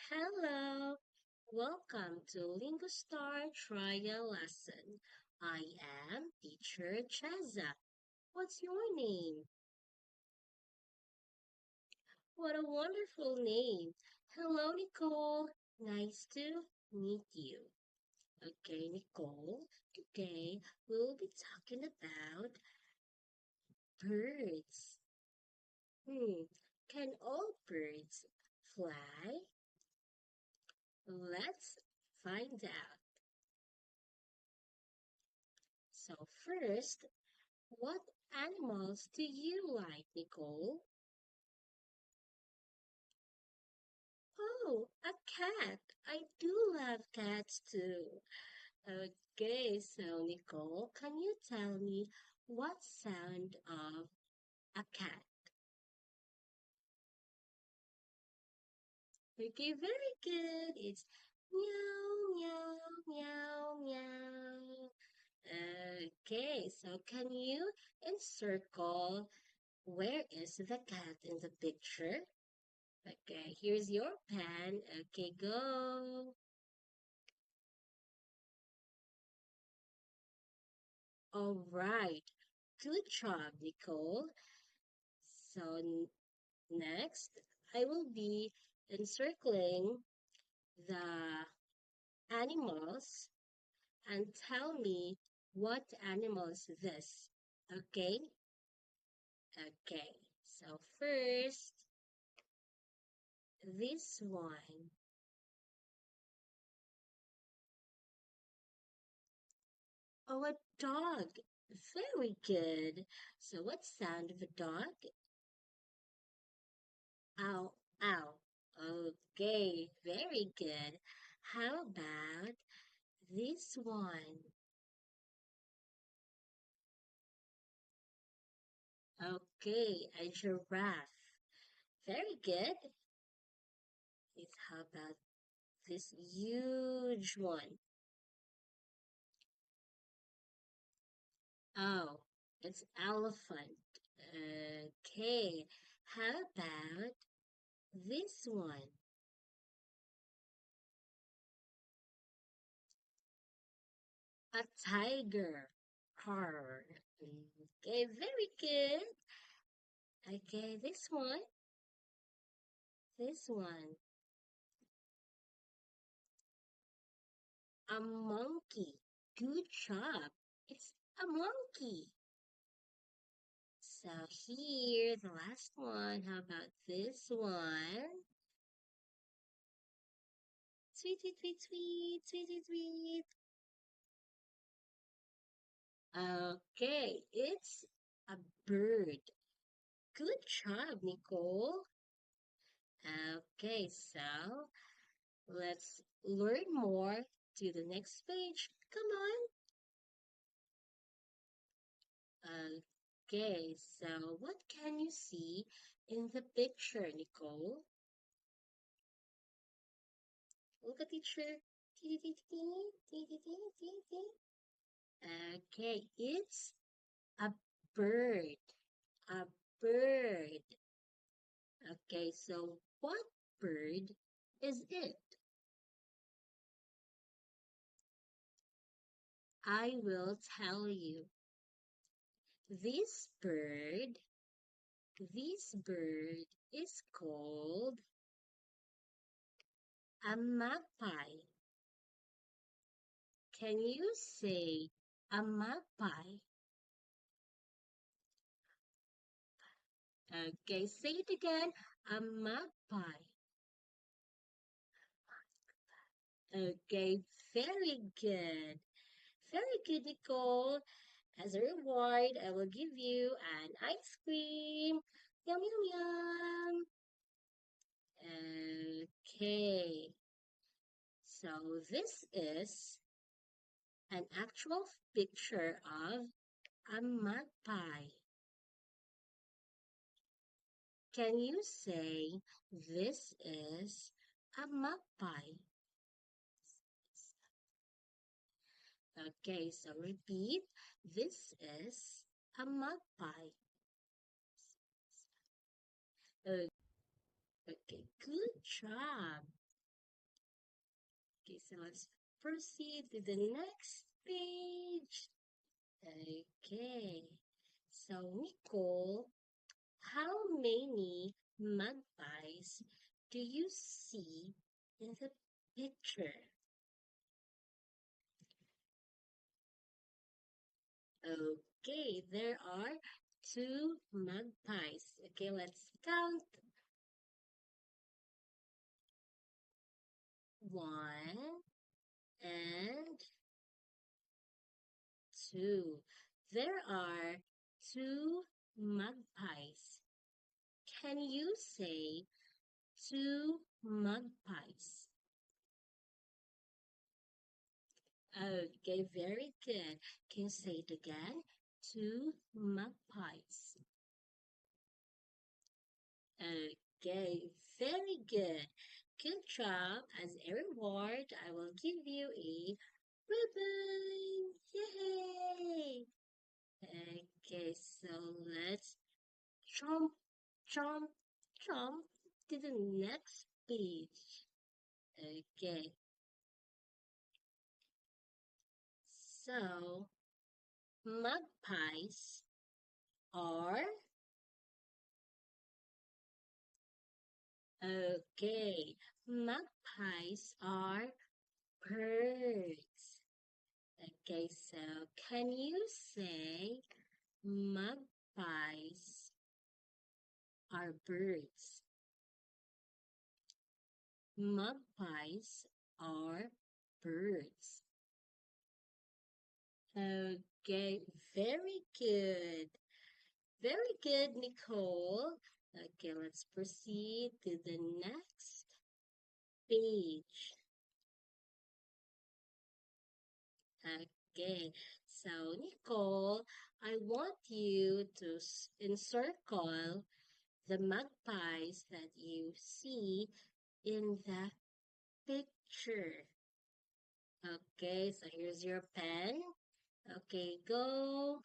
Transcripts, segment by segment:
Hello, welcome to Lingustar Trial Lesson. I am Teacher Cheza. What's your name? What a wonderful name. Hello, Nicole. Nice to meet you. Okay, Nicole, today we'll be talking about birds. Can all birds fly? Let's find out. So first, what animals do you like, Nicole? Oh, a cat. I do love cats too. Okay, so Nicole, can you tell me what sound of a cat? Okay, very good. It's meow, meow, meow, meow. Okay, so can you encircle where is the cat in the picture? Okay, here's your pen. Okay, go. All right. Good job, Nicole. So next, I will be encircling the animals and tell me what animal is this. Okay? Okay. So first, this one. Oh, a dog. Very good. So what sound of a dog? Ow, ow. Okay, very good. How about this one? Okay, a giraffe. Very good. Is how about this huge one? Oh, it's elephant. Okay, how about this one? A tiger. Car. Okay, very good. Okay, this one. This one. A monkey. Good job. It's a monkey. So here, the last one. How about this one? Tweet, tweet, tweet, tweet, tweet, tweet, tweet. Okay, it's a bird. Good job, Nicole. Okay, so let's learn more to the next page. Come on. Okay, so what can you see in the picture, Nicole? Look at teacher. Okay, it's a bird. A bird. Okay, so what bird is it? I will tell you. This bird, this bird is called a magpie. Can you say a magpie? Okay, say it again. A magpie. Okay, very good. Very good, Nicole. As a reward, I will give you an ice cream. Yum, yum, yum. Okay, so this is an actual picture of a magpie. Can you say this is a magpie? Okay, so repeat. This is a magpie. Okay, good job. Okay, so let's proceed to the next page. Okay. So, Nicole, how many magpies do you see in the picture? Okay, there are two magpies. Okay, let's count. One and two. There are two magpies. Can you say two magpies? Okay, very good. Can you say it again? Two magpies. Okay, very good. Good job. As a reward, I will give you a ribbon. Yay! Okay, so let's jump, jump, jump to the next page. Okay, so magpies are okay. Magpies are birds. Okay, so can you say magpies are birds? Magpies are birds. Okay, very good. Very good, Nicole. Okay, let's proceed to the next page. Okay, so Nicole, I want you to encircle the magpies that you see in the picture. Okay, so here's your pen. Okay, go.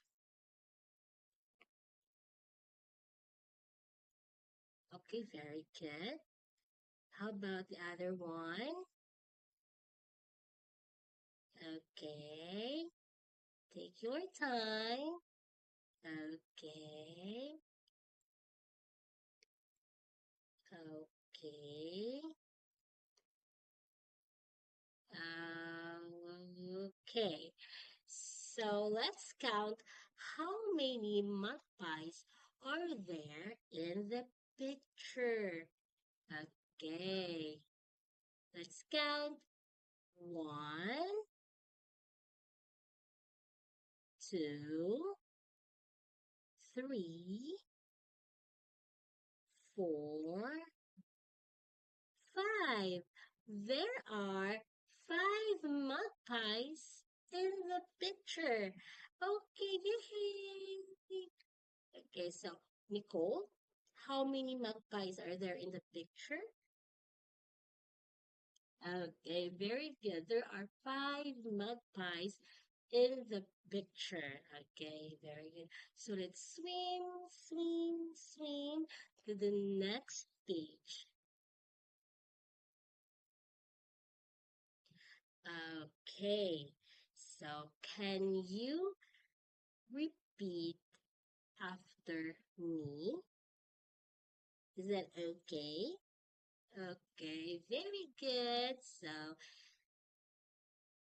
Okay, very good. How about the other one? Okay, take your time. Okay, okay. Okay, so let's count how many magpies are there in the picture. Okay, let's count. One, two, three, four, five. There are five magpies in the picture. Okay, yay! Okay, so Nicole, how many magpies are there in the picture? Okay, very good. There are five magpies in the picture. Okay, very good. So let's swim, swim, swim to the next page. Okay, so can you repeat after me? Is that okay? Okay, very good. So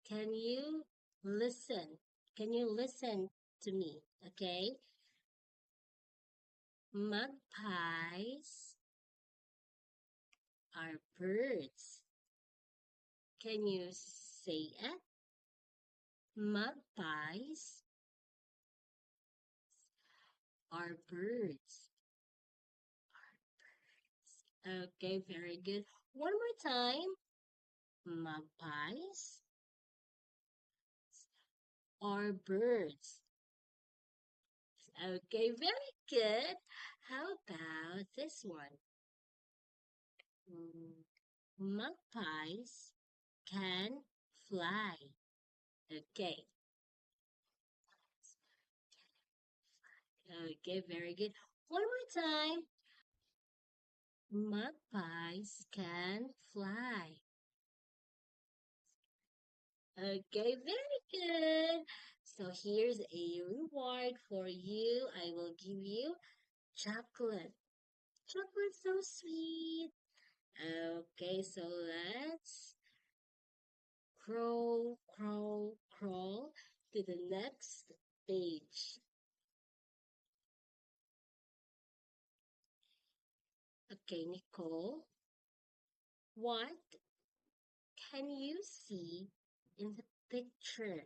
can you listen? Can you listen to me? Okay. Magpies are birds. Can you say it? Magpies are birds. Okay, very good. One more time. Magpies are birds. Okay, very good. How about this one? Magpies can fly. Okay. Okay, very good. One more time. Magpies can fly. Okay, very good. So here's a reward for you. I will give you chocolate. Chocolate so sweet. Okay, so let's crawl, crawl, crawl to the next page. Okay, Nicole, what can you see in the picture?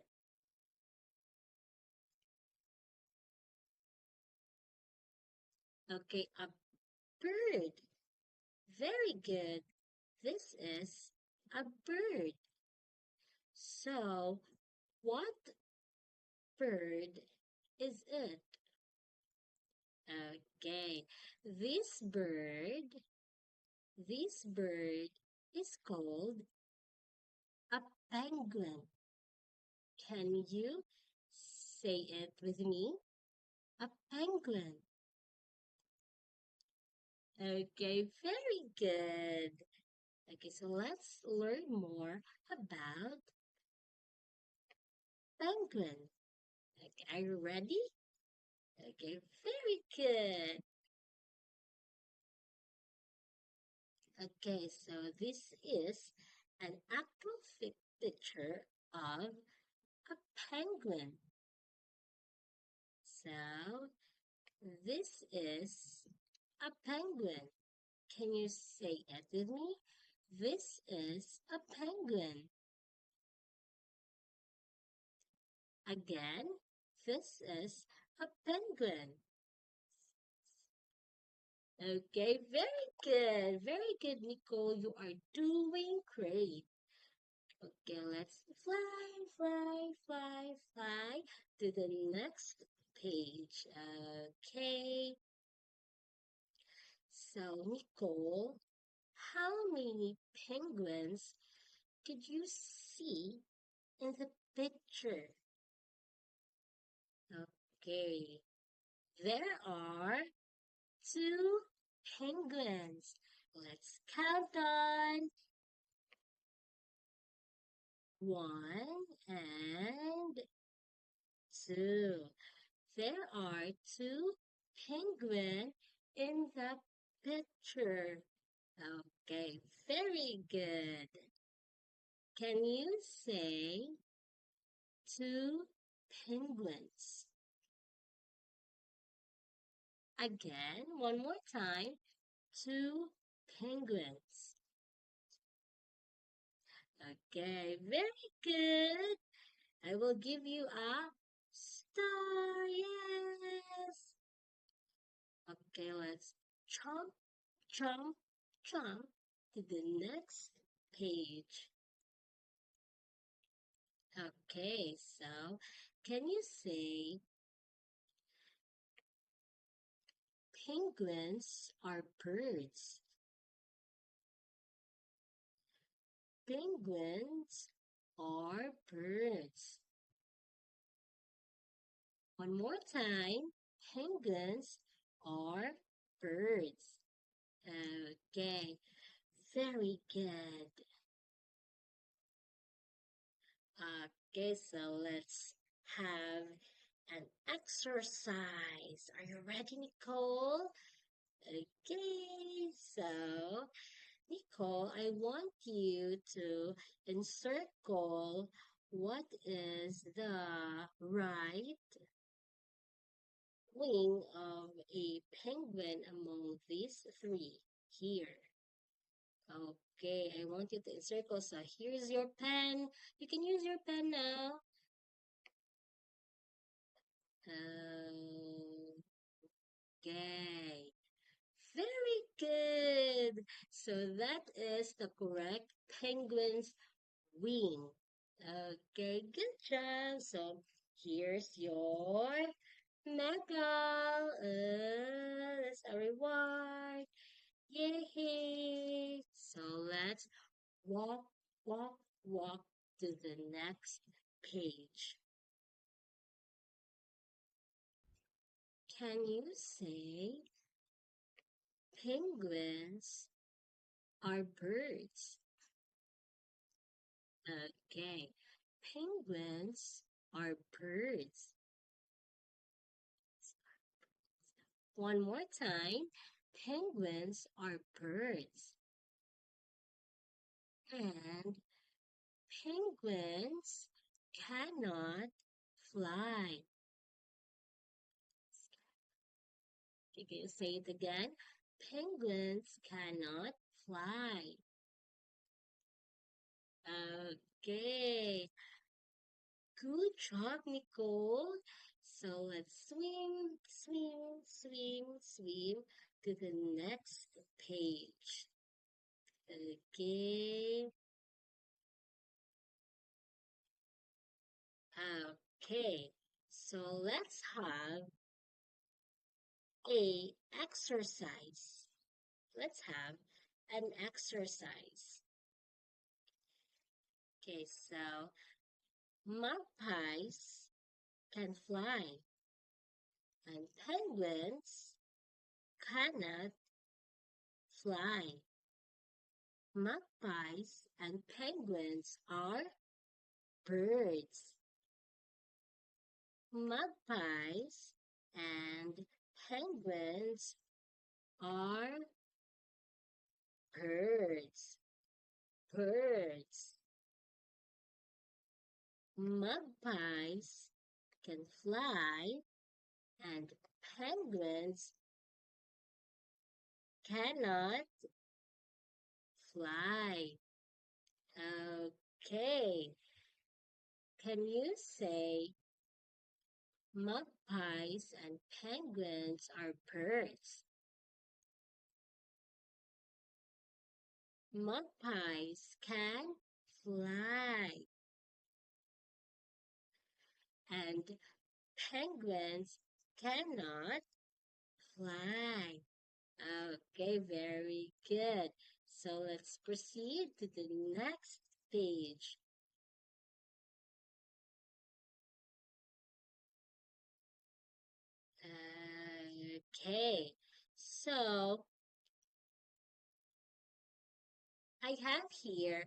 Okay, a bird. Very good. This is a bird. So, what bird is it? Okay, this bird, this bird is called a penguin. Can you say it with me? A penguin. Okay, very good. Okay, so let's learn more about penguin. Okay, are you ready? Okay, very good. Okay, so this is an actual picture of a penguin. So this is a penguin. Can you say it with me? This is a penguin. Again, this is a penguin. Okay, very good. Very good, Nicole. You are doing great. Okay, let's fly, fly, fly, fly to the next page. Okay. So, Nicole, how many penguins could you see in the picture? Okay. There are two penguins. Let's count on. One and two. There are two penguins in the picture. Okay, very good. Can you say two penguins? Again, one more time. Two penguins. Okay, very good. I will give you a star. Yes. Okay, let's jump, jump, jump to the next page. Okay, so can you say penguins are birds? Penguins are birds. One more time. Penguins are birds. Okay, very good. Okay, so let's have an exercise. Are you ready, Nicole? Okay, so Nicole, I want you to encircle what is the right wing of a penguin among these three here. Okay, I want you to encircle. So here's your pen. You can use your pen now. Okay. Very good. So that is the correct penguin's wing. Okay, good job. So here's your medal. That's a reward. Yay! So let's walk, walk, walk to the next page. Can you say penguins are birds? Okay. Penguins are birds. One more time. Penguins are birds. And penguins cannot fly. You can say it again. Penguins cannot fly. Okay. Good job, Nicole. So let's swim, swim, swim, swim to the next page. Okay. Okay. So let's have a exercise. Let's have an exercise. Okay, so magpies can fly and penguins cannot fly. Magpies and penguins are birds. Magpies and penguins are birds. Birds. Magpies can fly and penguins cannot fly. Okay. Can you say magpies and penguins are birds? Magpies can fly and penguins cannot fly. Okay, very good. So let's proceed to the next page. Okay, so I have here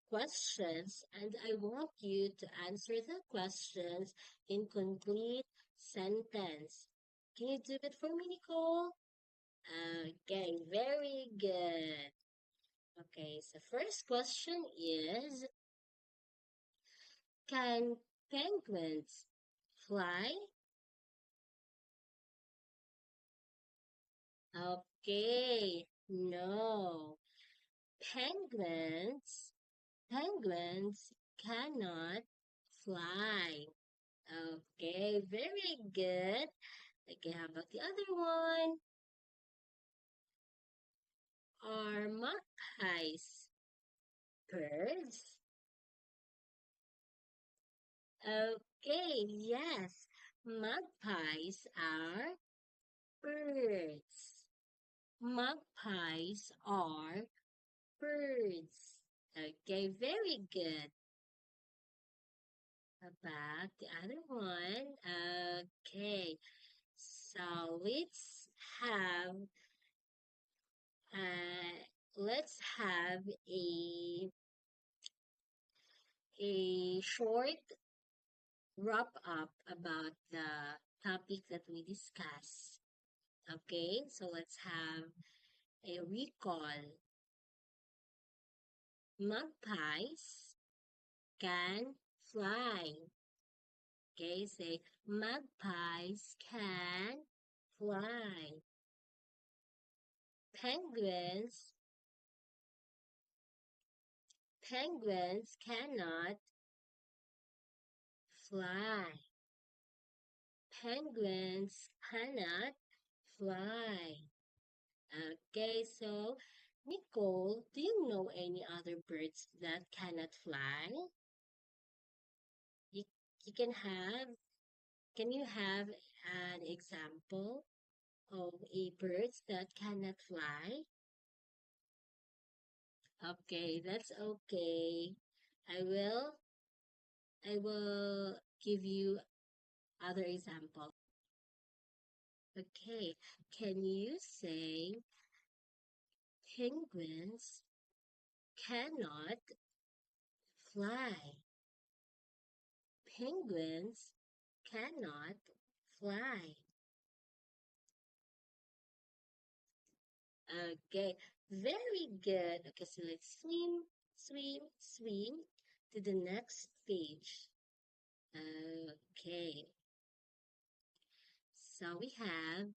questions and I want you to answer the questions in complete sentence. Can you do it for me, Nicole? Okay, very good. Okay, so first question is, can penguins fly? Okay, no. Penguins cannot fly. Okay, very good. Okay, how about the other one? Are magpies birds? Okay, yes. Magpies are birds. Magpies are birds. Okay, very good. About the other one. Okay, so have let's have a short wrap up about the topic that we discussed. Okay, so let's have a recall. Magpies can fly. Okay, say magpies can fly. Penguins cannot fly. Penguins cannot fly. Okay, so Nicole, do you know any other birds that cannot fly? You, you can you have an example of a bird that cannot fly? Okay, that's okay. I will I will give you other example. Okay, can you say penguins cannot fly? penguins cannot fly. Okay, very good. Okay, so let's swim, swim, swim to the next page. Okay, so we have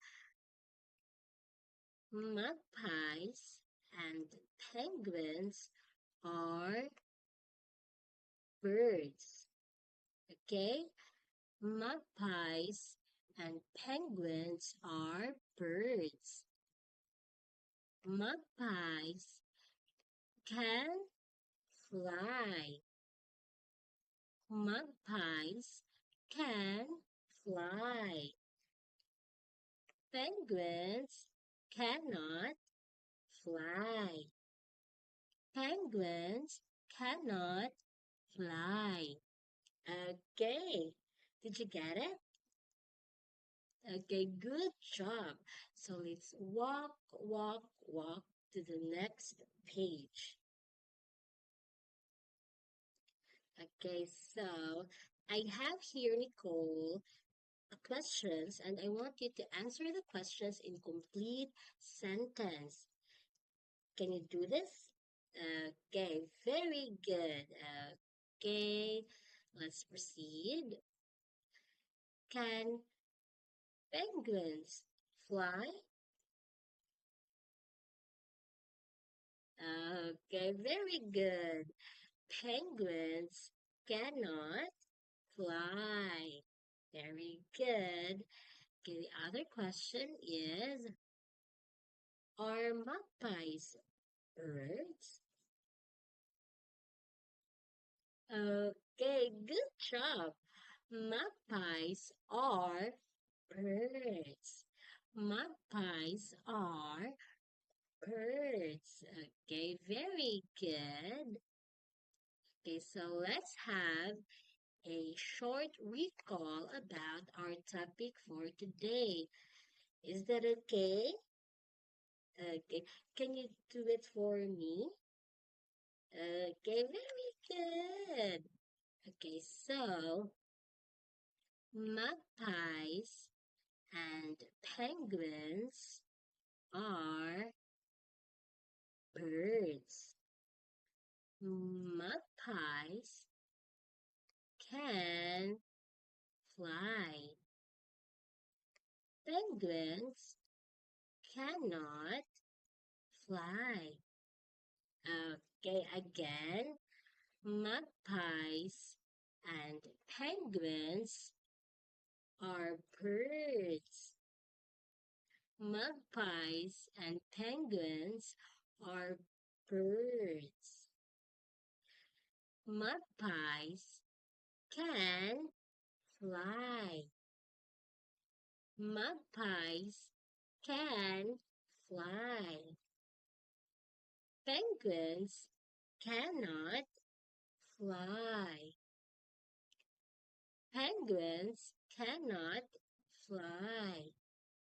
magpies and penguins are birds. Okay, magpies and penguins are birds. Magpies can fly. Magpies can fly. Penguins cannot fly. Penguins cannot fly. Okay, did you get it? Okay, good job. So let's walk, walk, walk to the next page. Okay, so I have here, Nicole, questions, and I want you to answer the questions in complete sentence. Can you do this? Okay, very good. Okay, let's proceed. Can penguins fly? Okay, very good. Penguins cannot fly. Very good. Okay, the other question is, are magpies birds? Okay, good job. Magpies are birds. Magpies are birds. Okay, very good. Okay, so let's have a short recall about our topic for today. Is that okay? Okay, can you do it for me? Okay, very good. Okay, so magpies and penguins are birds. Magpies can fly. Penguins cannot fly. Okay, again, magpies and penguins are birds. Magpies and penguins are birds. Magpies can fly. Magpies can fly. Penguins cannot fly. Penguins cannot fly.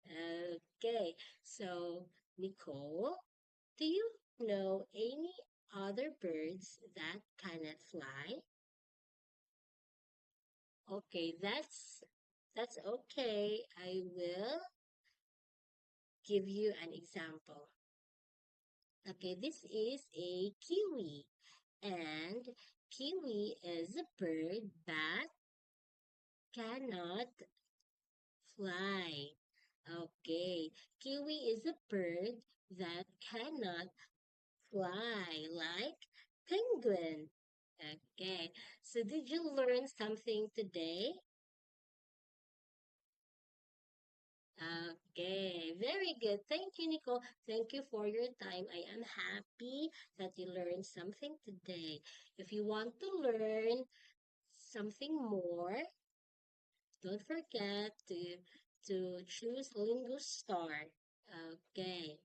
Okay, so Nicole, do you know any other birds that cannot fly? Okay, that's okay. I will give you an example. Okay, this is a kiwi, and kiwi is a bird that cannot fly. Okay, kiwi is a bird that cannot fly like penguin. Okay, so did you learn something today? Okay, very good. Thank you, Nicole. Thank you for your time. I am happy that you learned something today. If you want to learn something more, don't forget to choose Lingustar. Okay.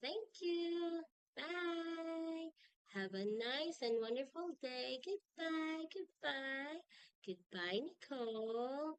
Thank you. Bye. Have a nice and wonderful day. Goodbye. Goodbye. Goodbye, Nicole.